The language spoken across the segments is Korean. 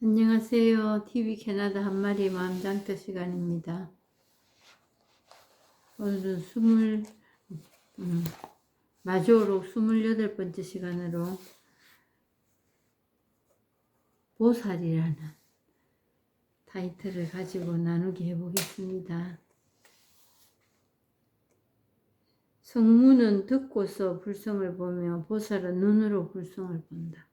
안녕하세요. TV 캐나다 한마리 마음장터 시간입니다. 오늘은 마지오록 28번째 시간으로 보살이라는 타이틀을 가지고 나누기 해보겠습니다. 성문은 듣고서 불성을 보며 보살은 눈으로 불성을 본다.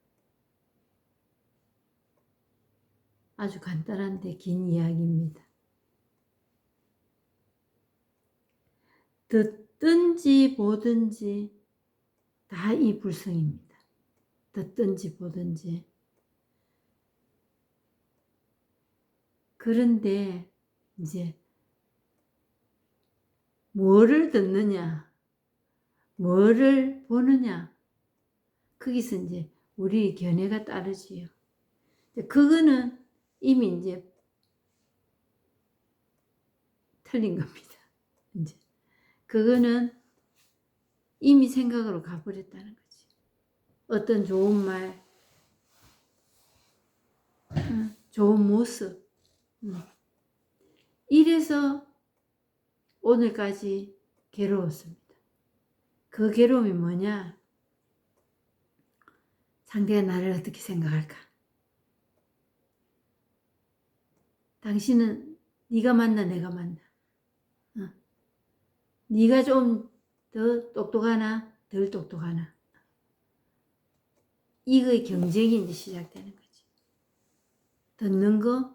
아주 간단한데 긴 이야기입니다. 듣든지 보든지 다 이 불성입니다. 듣든지 보든지. 그런데 이제 뭐를 듣느냐, 뭐를 보느냐, 거기서 이제 우리 견해가 따르지요. 그거는 이미 이제 틀린 겁니다. 이제 그거는 이미 생각으로 가버렸다는 거지. 어떤 좋은 말, 좋은 모습, 이래서 오늘까지 괴로웠습니다. 그 괴로움이 뭐냐? 상대가 나를 어떻게 생각할까? 당신은 네가 맞나 내가 맞나? 네가 좀 더 똑똑하나 덜 똑똑하나? 이거의 경쟁이 이제 시작되는 거지. 듣는 거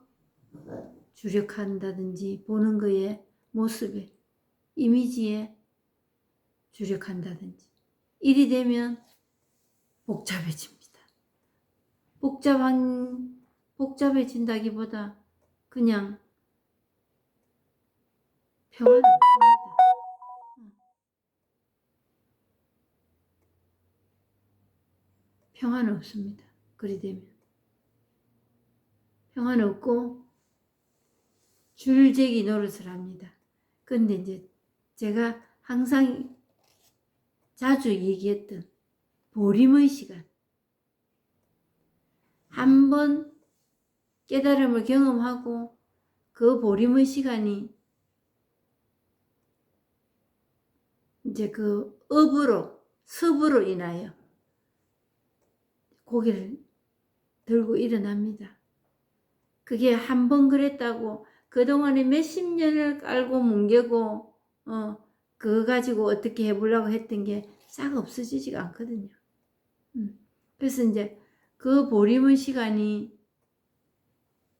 주력한다든지 보는 거에 모습에 이미지에 주력한다든지 일이 되면 복잡해집니다. 복잡해진다기보다 그냥 평화는 없습니다. 평화는 없습니다. 그리 되면 평화는 없고 줄재기 노릇을 합니다. 근데 이제 제가 항상 자주 얘기했던 보림의 시간, 한번 깨달음을 경험하고 그 보림의 시간이 이제 그 습으로 인하여 고개를 들고 일어납니다. 그게 한 번 그랬다고 그동안에 몇십 년을 깔고 뭉개고 그거 가지고 어떻게 해보려고 했던 게 싹 없어지지가 않거든요. 그래서 이제 그 보림의 시간이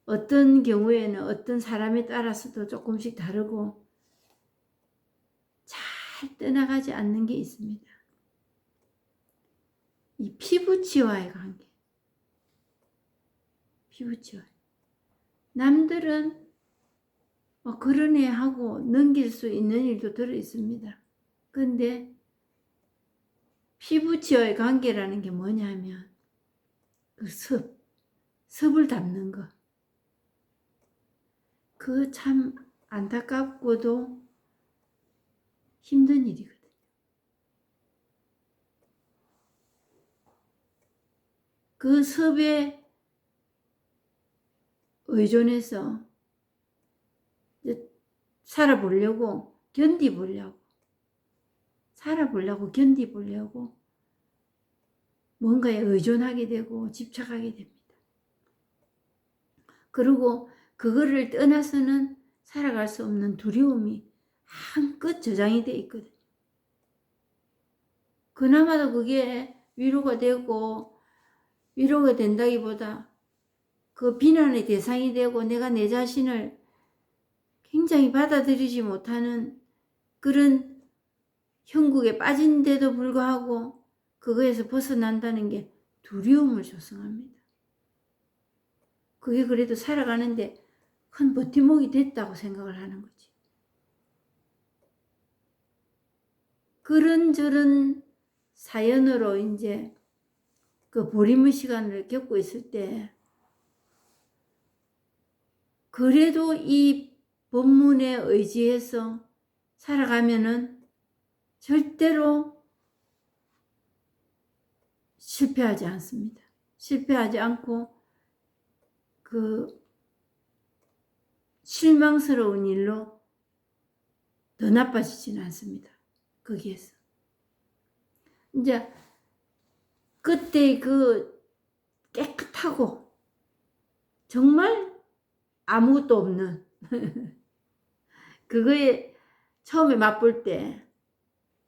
어떤 경우에는 어떤 사람에 따라서도 조금씩 다르고 잘 떠나가지 않는 게 있습니다. 이 피부치와의 관계. 피부치와. 남들은 그런 애 하고 넘길 수 있는 일도 들어 있습니다. 근데 피부치와의 관계라는 게 뭐냐면 그 습을 담는 거. 그 참 안타깝고도 힘든 일이거든요. 그 습에 의존해서 살아보려고 견디보려고 뭔가에 의존하게 되고 집착하게 됩니다. 그리고 그거를 떠나서는 살아갈 수 없는 두려움이 한껏 저장이 돼 있거든요. 그나마도 그게 위로가 된다기보다 그 비난의 대상이 되고 내가 내 자신을 굉장히 받아들이지 못하는 그런 형국에 빠진데도 불구하고 그거에서 벗어난다는 게 두려움을 조성합니다. 그게 그래도 살아가는데 큰 버팀목이 됐다고 생각을 하는 거지. 그런저런 사연으로 이제 그 보림의 시간을 겪고 있을 때 그래도 이 법문에 의지해서 살아가면은 절대로 실패하지 않습니다. 실패하지 않고 그 실망스러운 일로 더 나빠지지는 않습니다. 거기에서. 이제 그때 그 깨끗하고 정말 아무것도 없는 그거에 처음에 맛볼 때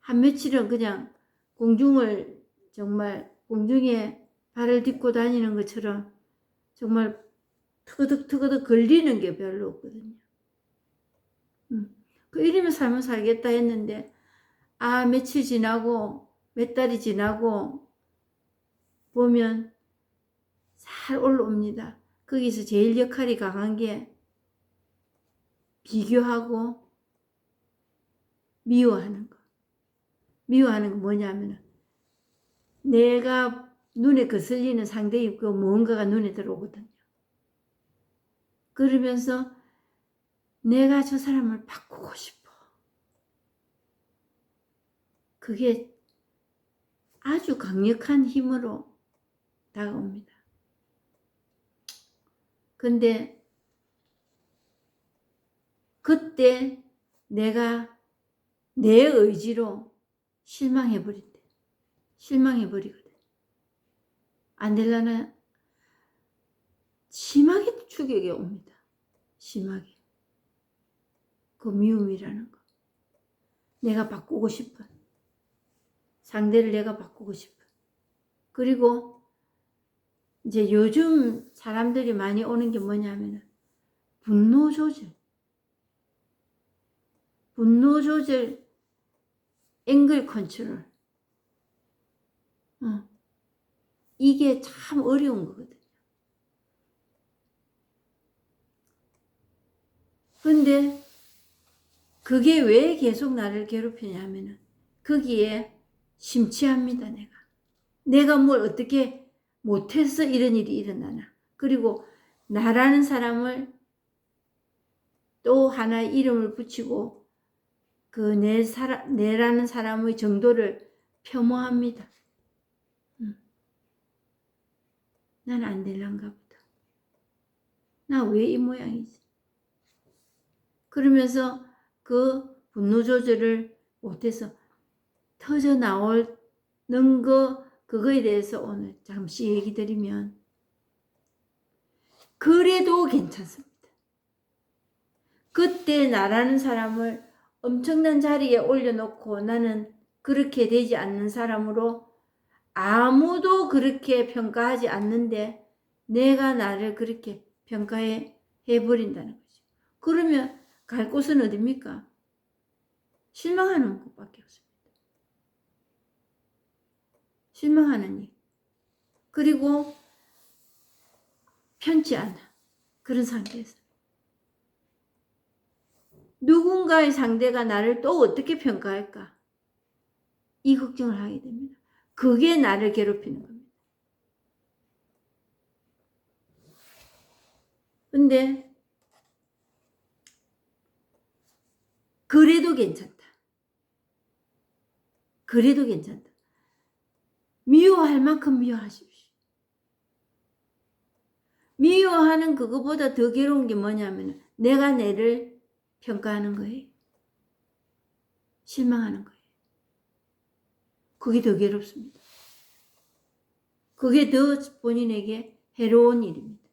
한 며칠은 그냥 공중을 정말 공중에 발을 딛고 다니는 것처럼 정말 트그득 걸리는 게 별로 없거든요. 그 이러면 살면 살겠다 했는데 며칠 지나고 몇 달이 지나고 보면 살 올라옵니다. 거기서 제일 역할이 강한 게 비교하고 미워하는 거. 미워하는 건 뭐냐면 내가 눈에 거슬리는 상대의 그 뭔가가 눈에 들어오거든요. 그러면서 내가 저 사람을 바꾸고 싶어. 그게 아주 강력한 힘으로 다가옵니다. 근데 그때 내가 내 의지로 실망해버린대. 실망해버리거든. 안 되려나 심하게 충격이 옵니다. 심하게. 그 미움이라는 거. 내가 바꾸고 싶어. 상대를 내가 바꾸고 싶어. 그리고 이제 요즘 사람들이 많이 오는 게 뭐냐면 분노 조절. 분노 조절, 앵글 컨트롤. 이게 참 어려운 거거든요. 근데 그게 왜 계속 나를 괴롭히냐 하면은 거기에 심취합니다. 내가 뭘 어떻게 못해서 이런 일이 일어나나. 그리고 나라는 사람을 또 하나의 이름을 붙이고 그 내라는 사람의 정도를 폄하합니다. 난 안 될란가 보다. 나 왜 이 모양이지? 그러면서 그 분노 조절을 못해서 터져 나오는 그거에 대해서 오늘 잠시 얘기 드리면 그래도 괜찮습니다. 그때 나라는 사람을 엄청난 자리에 올려놓고 나는 그렇게 되지 않는 사람으로 아무도 그렇게 평가하지 않는데 내가 나를 그렇게 평가해 버린다는 거죠. 그러면 갈 곳은 어딥니까? 실망하는 것밖에 없습니다. 실망하는 일. 그리고 편치 않아. 그런 상태에서. 누군가의 상대가 나를 또 어떻게 평가할까? 이 걱정을 하게 됩니다. 그게 나를 괴롭히는 겁니다. 근데 그래도 괜찮다. 그래도 괜찮다. 미워할 만큼 미워하십시오. 미워하는 그거보다 더 괴로운 게 뭐냐면 내가 내를 평가하는 거예요. 실망하는 거예요. 그게 더 괴롭습니다. 그게 더 본인에게 해로운 일입니다.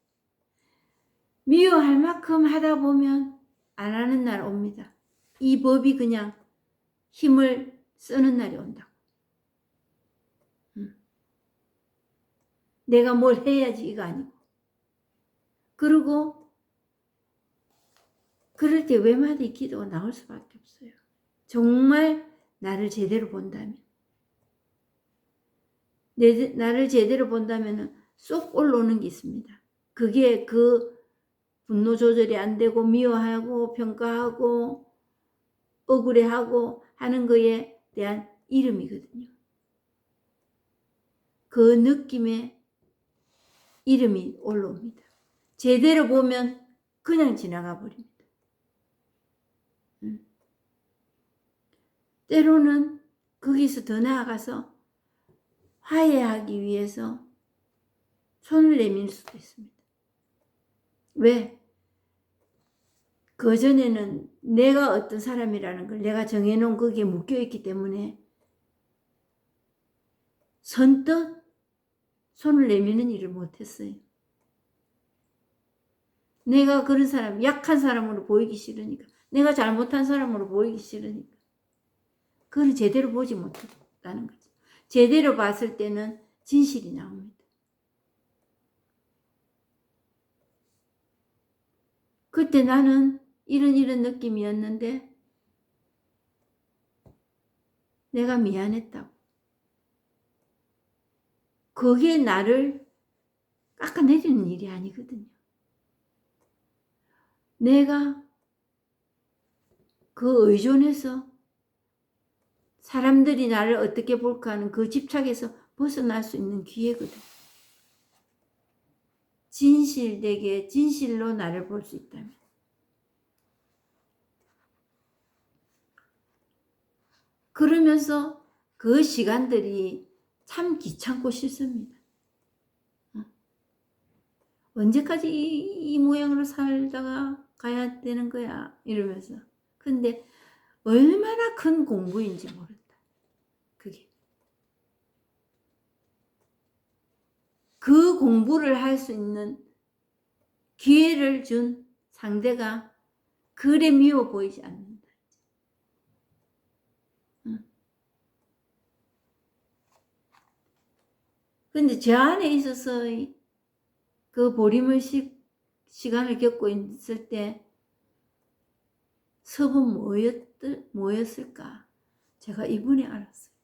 미워할 만큼 하다 보면 안 하는 날 옵니다. 이 법이 그냥 힘을 쓰는 날이 온다고. 내가 뭘 해야지 이거 아니고. 그리고 그럴 때 외마디 기도가 나올 수밖에 없어요. 정말 나를 제대로 본다면. 나를 제대로 본다면 쏙 올라오는 게 있습니다. 그게 그 분노 조절이 안 되고 미워하고 평가하고 억울해하고 하는 거에 대한 이름이거든요. 그 느낌에 이름이 올라옵니다. 제대로 보면 그냥 지나가 버립니다. 때로는 거기서 더 나아가서 화해하기 위해서 손을 내밀 수도 있습니다. 왜? 그전에는 내가 어떤 사람이라는 걸 내가 정해놓은 거기에 묶여있기 때문에 선뜻 손을 내미는 일을 못했어요. 내가 그런 사람, 약한 사람으로 보이기 싫으니까, 내가 잘못한 사람으로 보이기 싫으니까 그걸 제대로 보지 못했다는 거죠. 제대로 봤을 때는 진실이 나옵니다. 그때 나는 이런 느낌이었는데 내가 미안했다고. 그게 나를 깎아내리는 일이 아니거든요. 내가 그 의존해서 사람들이 나를 어떻게 볼까 하는 그 집착에서 벗어날 수 있는 기회거든. 진실되게 진실로 나를 볼 수 있다면. 그러면서 그 시간들이 참 귀찮고 싫습니다. 언제까지 이 모양으로 살다가 가야 되는 거야 이러면서. 근데 얼마나 큰 공부인지 모른다. 그게. 그 공부를 할 수 있는 기회를 준 상대가 그래 미워 보이지 않는다. 근데 저 안에 있어서 그 보림의식 시간을 겪고 있을 때 섭은 뭐였을까? 제가 이번에 알았어요.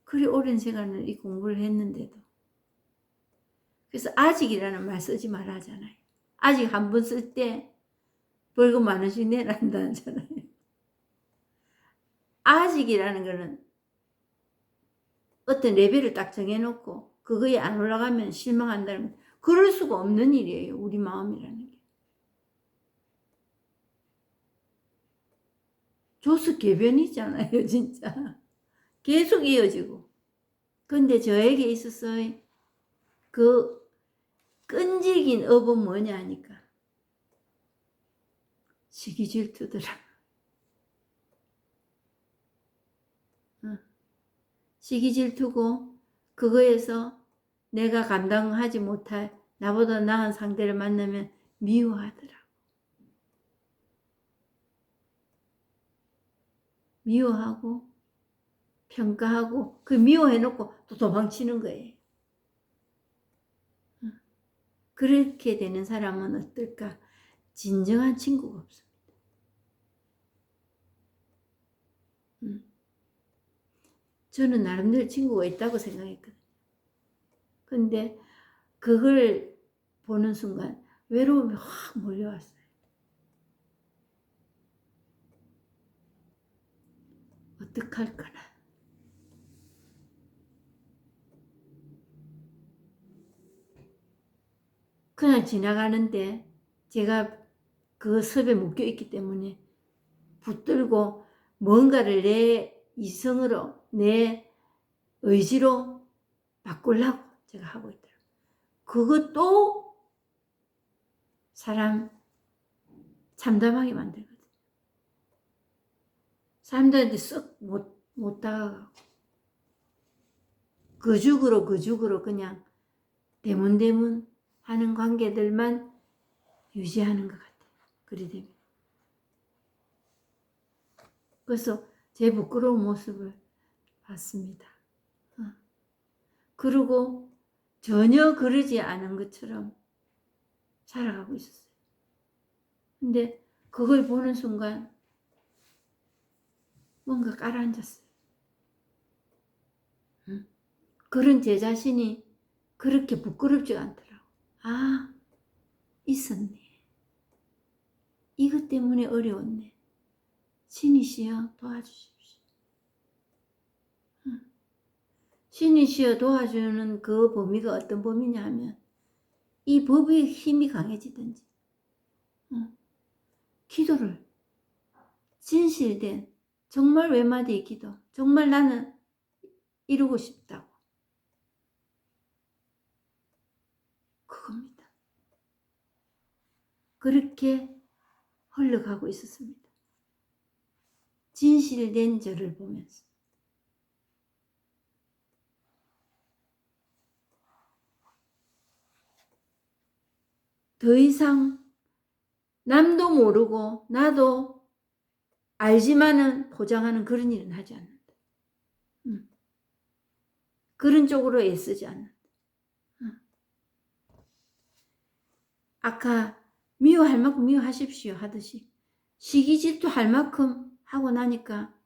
그리 오랜 시간을 이 공부를 했는데도. 그래서 아직이라는 말 쓰지 말아 하잖아요. 아직 한 번 쓸 때 벌금 10,000원씩 내란다 하잖아요. 아직이라는 거는 어떤 레벨을 딱 정해놓고 그거에 안 올라가면 실망한다는 거. 그럴 수가 없는 일이에요. 우리 마음이라는 게. 조수개변이잖아요. 진짜. 계속 이어지고. 근데 저에게 있어서 그 끈질긴 업은 뭐냐 하니까 시기질투더라. 시기질투고 그거에서 내가 감당하지 못할 나보다 나은 상대를 만나면 미워하더라. 미워하고 평가하고 그 미워해놓고 또 도망치는 거예요. 그렇게 되는 사람은 어떨까? 진정한 친구가 없습니다. 저는 나름대로 친구가 있다고 생각했거든요. 근데 그걸 보는 순간 외로움이 확 몰려왔어요. 어떡할까나. 그냥 지나가는데 제가 그 섭에 묶여 있기 때문에 붙들고 뭔가를 내 이성으로 내 의지로 바꾸려고 제가 하고 있더라고요. 그것도 사람 참담하게 만들거든요. 사람들한테 썩 못 다가가고 그 죽으로 그냥 대문대문 하는 관계들만 유지하는 것 같아요. 그리 되면. 그래서 제 부끄러운 모습을 봤습니다. 그리고 전혀 그러지 않은 것처럼 살아가고 있었어요. 근데 그걸 보는 순간 뭔가 가라앉았어요. 그런 제 자신이 그렇게 부끄럽지가 않더라고. 아, 있었네. 이것 때문에 어려웠네. 신이시여 도와주십시오. 신이시여 도와주는 그 범위가 어떤 범위냐 하면 이 법의 힘이 강해지든지 기도를 진실된 정말 외마디의 기도, 정말 나는 이루고 싶다고. 그겁니다. 그렇게 흘러가고 있었습니다. 진실된 저를 보면서. 더 이상 남도 모르고 나도 알지만은 포장하는 그런 일은 하지 않는다. 그런 쪽으로 애쓰지 않는다. 아까 미워할 만큼 미워하십시오 하듯이 시기 질투할 만큼 하고 나니까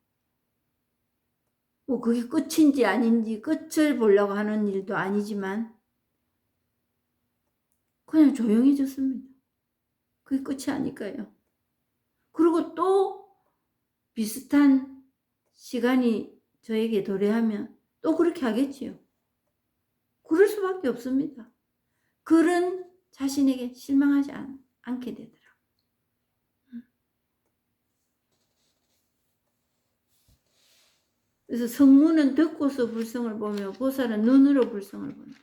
뭐 그게 끝인지 아닌지 끝을 보려고 하는 일도 아니지만 그냥 조용해졌습니다. 그게 끝이 아닐까요? 그리고 또 비슷한 시간이 저에게 도래하면 또 그렇게 하겠지요. 그럴 수밖에 없습니다. 그런 자신에게 실망하지 않게 되더라고요. 그래서 성문은 듣고서 불성을 보며 보살은 눈으로 불성을 본다.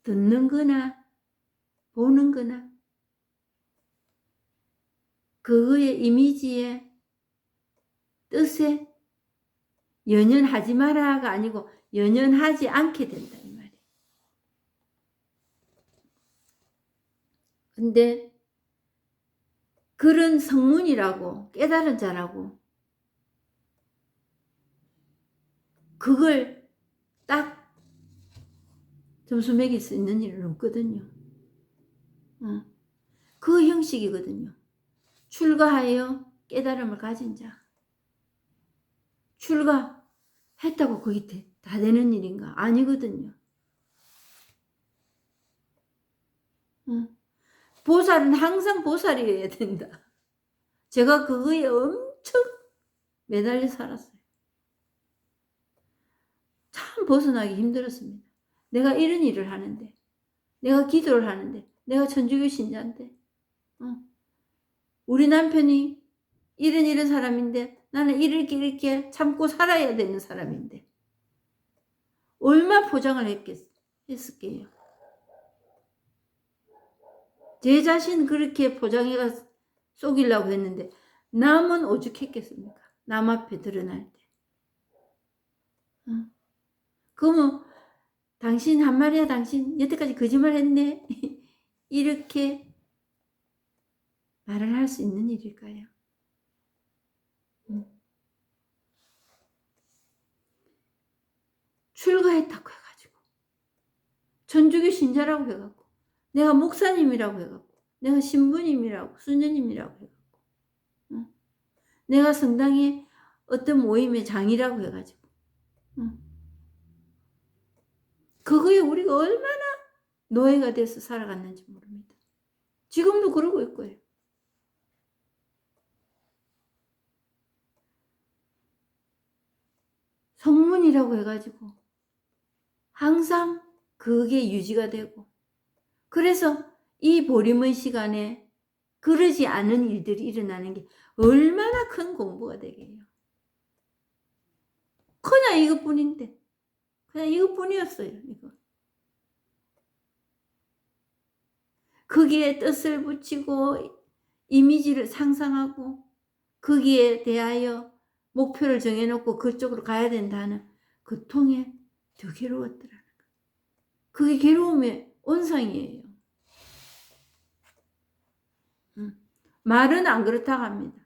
듣는 거나 보는 거나 그의 이미지에 뜻에 연연하지 마라가 아니고 연연하지 않게 된다 이 말이에요. 근데 그런 성문이라고 깨달은 자라고 그걸 딱 점수 매길 수 있는 일은 없거든요. 그 형식이거든요. 출가하여 깨달음을 가진 자. 출가했다고 그게 다 되는 일인가? 아니거든요. 보살은 항상 보살이어야 된다. 제가 그거에 엄청 매달려 살았어요. 참 벗어나기 힘들었습니다. 내가 이런 일을 하는데, 내가 기도를 하는데, 내가 천주교 신자인데, 우리 남편이 이런 사람인데 나는 이렇게 참고 살아야 되는 사람인데 얼마 포장을 했을게요. 제 자신 그렇게 포장해가 속이려고 했는데 남은 오죽했겠습니까? 남 앞에 드러날 때. 그러면 당신 한 말이야 당신 여태까지 거짓말 했네. 이렇게 말을 할 수 있는 일일까요? 출가했다고 해가지고 천주교 신자라고 해갖고 내가 목사님이라고 해갖고 내가 신부님이라고 수녀님이라고 해갖고 내가 성당에 어떤 모임의 장이라고 해가지고 그거에 우리가 얼마나 노예가 돼서 살아갔는지 모릅니다. 지금도 그러고 있고요. 성문이라고 해가지고 항상 그게 유지가 되고 그래서 이 보림의 시간에 그러지 않은 일들이 일어나는 게 얼마나 큰 공부가 되게요. 그냥 이것뿐인데 그냥 이것뿐이었어요. 이거. 거기에 뜻을 붙이고 이미지를 상상하고 거기에 대하여 목표를 정해놓고 그쪽으로 가야 된다는 그 통에 더 괴로웠더라는 거예요. 그게 괴로움의 온상이에요. 말은 안 그렇다고 합니다.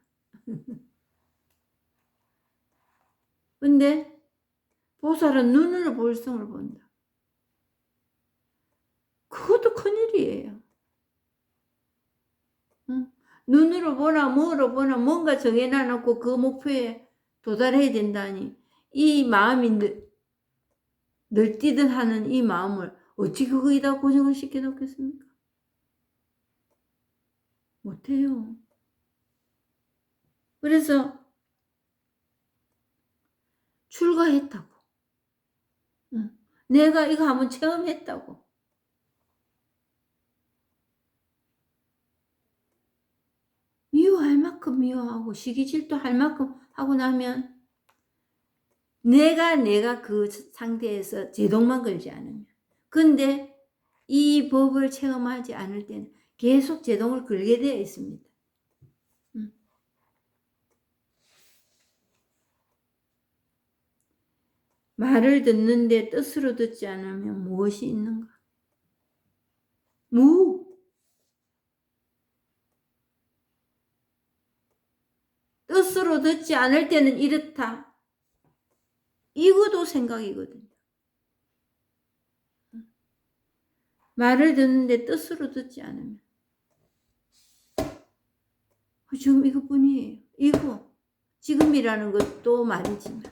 근데 보살은 눈으로 볼성을 본다. 그것도 큰일이에요. 눈으로 보나 뭐로 보나 뭔가 정해놔놓고 그 목표에 도달해야 된다니 이 마음이 널뛰듯 하는 이 마음을 어찌 그거에다 고정을 시켜놓겠습니까? 못해요. 그래서 출가했다고. 내가 이거 한번 체험했다고. 미워할 만큼 미워하고 시기질투 할 만큼 하고 나면 내가 그 상태에서 제동만 걸지 않으면 근데 이 법을 체험하지 않을 때는 계속 제동을 걸게 되어 있습니다. 말을 듣는데 뜻으로 듣지 않으면 무엇이 있는가? 뜻으로 듣지 않을 때는 이렇다. 이것도 생각이거든요. 말을 듣는데 뜻으로 듣지 않으면 지금 이것뿐이에요. 이거 지금이라는 것도 말이지만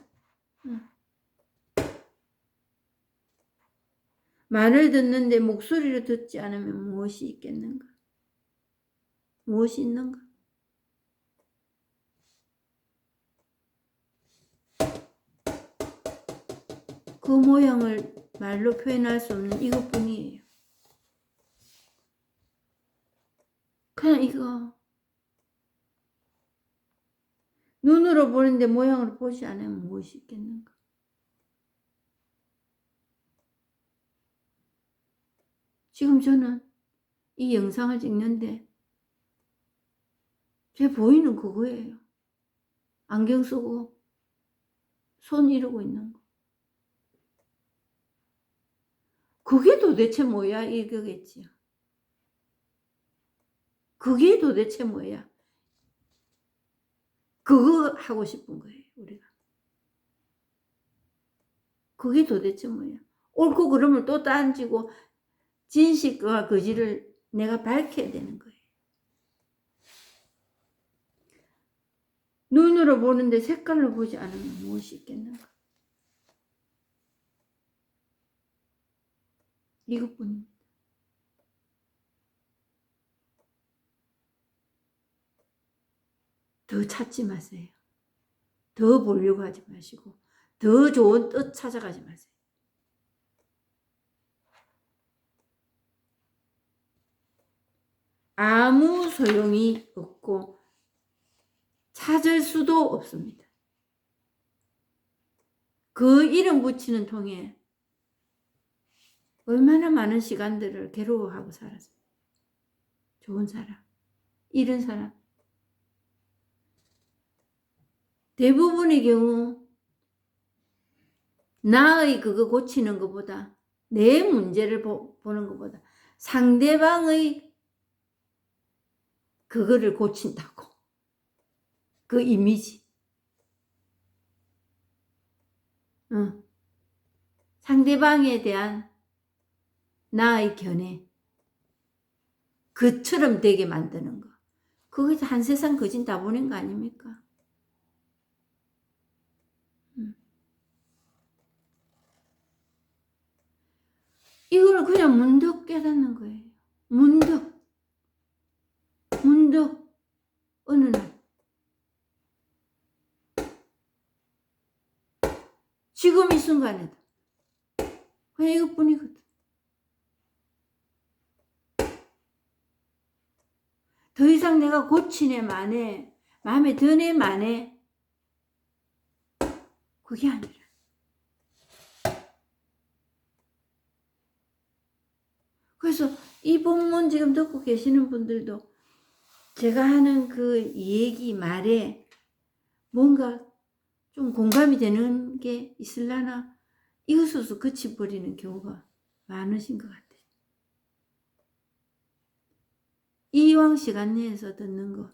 말을 듣는데 목소리를 듣지 않으면 무엇이 있겠는가? 무엇이 있는가? 그 모양을 말로 표현할 수 없는 이것뿐이에요. 그냥 이거. 눈으로 보는데 모양을 보지 않으면 무엇이 있겠는가? 지금 저는 이 영상을 찍는데 제 보이는 그거예요. 안경 쓰고 손 이러고 있는 거. 그게 도대체 뭐야? 이거겠지요. 그게 도대체 뭐야? 그거 하고 싶은 거예요, 우리가. 그게 도대체 뭐야? 옳고 그름을 또 딴지고 진실과 거짓을 내가 밝혀야 되는 거예요. 눈으로 보는데 색깔로 보지 않으면 무엇이 있겠는가? 이것뿐입니다. 더 찾지 마세요. 더 보려고 하지 마시고 더 좋은 뜻 찾아가지 마세요. 아무 소용이 없고 찾을 수도 없습니다. 그 이름 붙이는 통에 얼마나 많은 시간들을 괴로워하고 살았어요. 좋은 사람, 이런 사람. 대부분의 경우 나의 그거 고치는 것보다 내 문제를 보는 것보다 상대방의 그거를 고친다고. 그 이미지. 상대방에 대한 나의 견해. 그처럼 되게 만드는 거. 그게 한 세상 거진 다 보낸 거 아닙니까? 이거를 그냥 문득 깨닫는 거예요. 문득 어느 날 지금 이 순간에도 그냥 이것뿐이거든. 더 이상 내가 고치네 마네 마음에 드네 마네 그게 아니라 그래서 이 본문 지금 듣고 계시는 분들도 제가 하는 그 얘기 말에 뭔가 좀 공감이 되는 게 있으려나 이것으로 그치버리는 경우가 많으신 것 같아요. 이왕 시간 내에서 듣는 거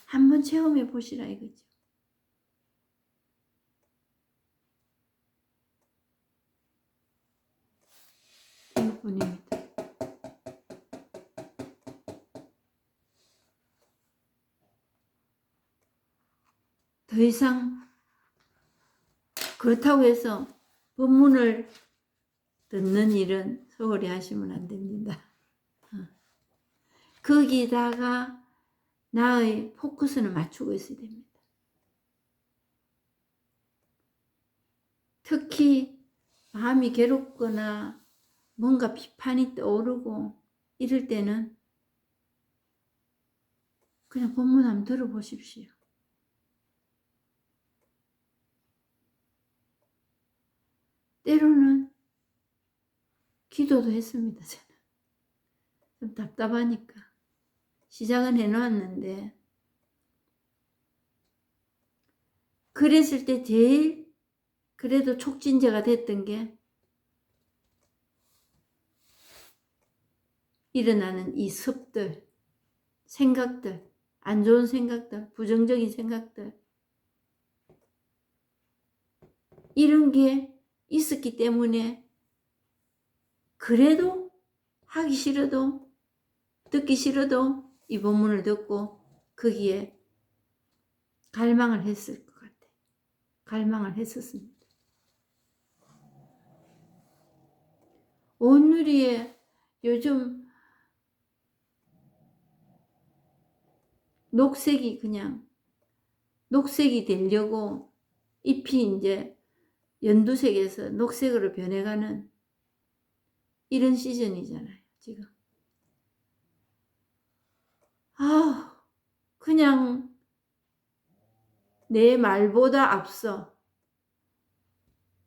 한번 체험해 보시라 이거죠. 이것뿐입니다. 더 이상 그렇다고 해서 본문을 듣는 일은 소홀히 하시면 안 됩니다. 거기다가 나의 포커스는 맞추고 있어야 됩니다. 특히 마음이 괴롭거나 뭔가 비판이 떠오르고 이럴 때는 그냥 본문 한번 들어보십시오. 때로는 기도도 했습니다. 저는 좀 답답하니까 시작은 해놓았는데, 그랬을 때 제일 그래도 촉진제가 됐던 게 일어나는 이 습들, 생각들, 안 좋은 생각들, 부정적인 생각들, 이런 게 있었기 때문에 그래도 하기 싫어도 듣기 싫어도 이 본문을 듣고 거기에 갈망을 했을 것 같아. 갈망을 했었습니다. 온누리에 요즘 녹색이 그냥 녹색이 되려고 잎이 이제 연두색에서 녹색으로 변해가는 이런 시즌이잖아요, 지금. 그냥 내 말보다 앞서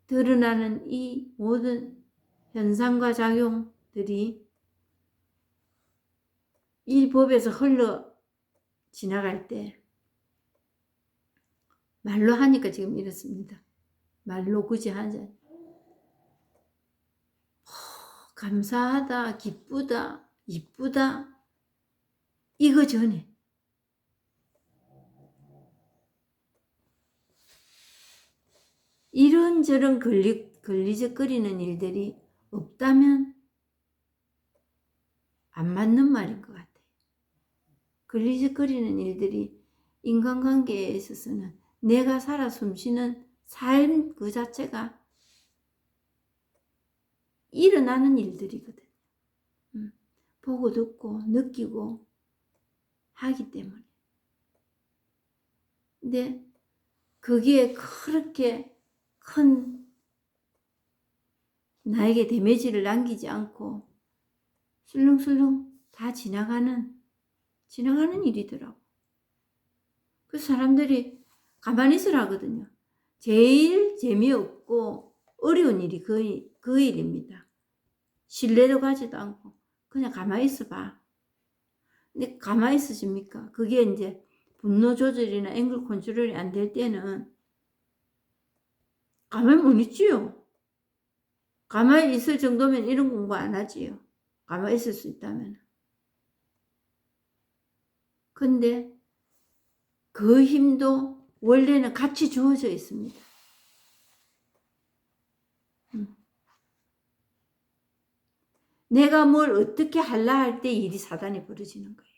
드러나는 이 모든 현상과 작용들이 이 법에서 흘러 지나갈 때 말로 하니까 지금 이렇습니다. 말로 굳이 하자. 감사하다, 기쁘다, 이쁘다, 이거 전에 이런저런 걸리적거리는 일들이 없다면 안 맞는 말인 것 같아요. 걸리적거리는 일들이 인간관계에 있어서는 내가 살아 숨쉬는 삶 그 자체가 일어나는 일들이거든요. 보고 듣고 느끼고 하기 때문에. 근데 거기에 그렇게 큰 나에게 데미지를 남기지 않고 술렁술렁 다 지나가는 일이더라고. 그래서 사람들이 가만히 있으라 하거든요. 제일 재미없고 어려운 일이 그 일입니다. 신뢰도 가지도 않고 그냥 가만히 있어봐. 근데 가만히 있으십니까? 그게 이제 분노 조절이나 앵글 컨트롤이 안 될 때는 가만히 못 있지요. 가만히 있을 정도면 이런 공부 안 하지요. 가만히 있을 수 있다면. 근데 그 힘도 원래는 같이 주어져 있습니다. 내가 뭘 어떻게 할라 할 때 일이 사단이 벌어지는 거예요.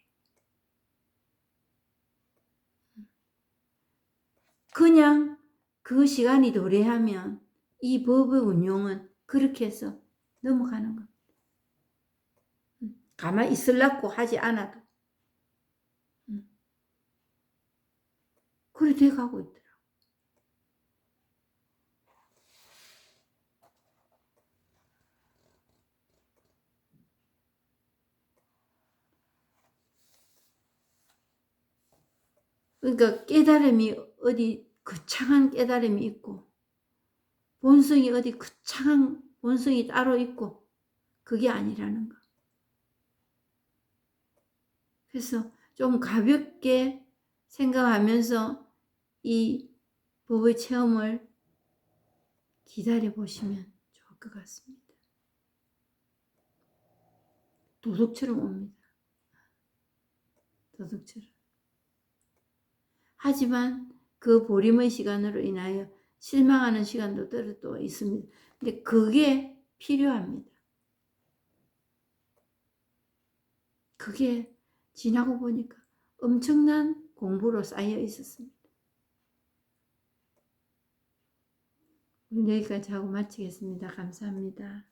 그냥 그 시간이 도래하면 이 법의 운용은 그렇게 해서 넘어가는 겁니다. 가만히 있으려고 하지 않아도. 그래 돼가고 있더라고. 그러니까 깨달음이 어디 거창한 깨달음이 있고 본성이 어디 거창한 본성이 따로 있고 그게 아니라는 거. 그래서 좀 가볍게 생각하면서 이 법의 체험을 기다려 보시면 좋을 것 같습니다. 도둑처럼 옵니다. 도둑처럼. 하지만 그 보림의 시간으로 인하여 실망하는 시간도 또 있습니다. 근데 그게 필요합니다. 그게 지나고 보니까 엄청난 공부로 쌓여 있었습니다. 오늘 여기까지 하고 마치겠습니다. 감사합니다.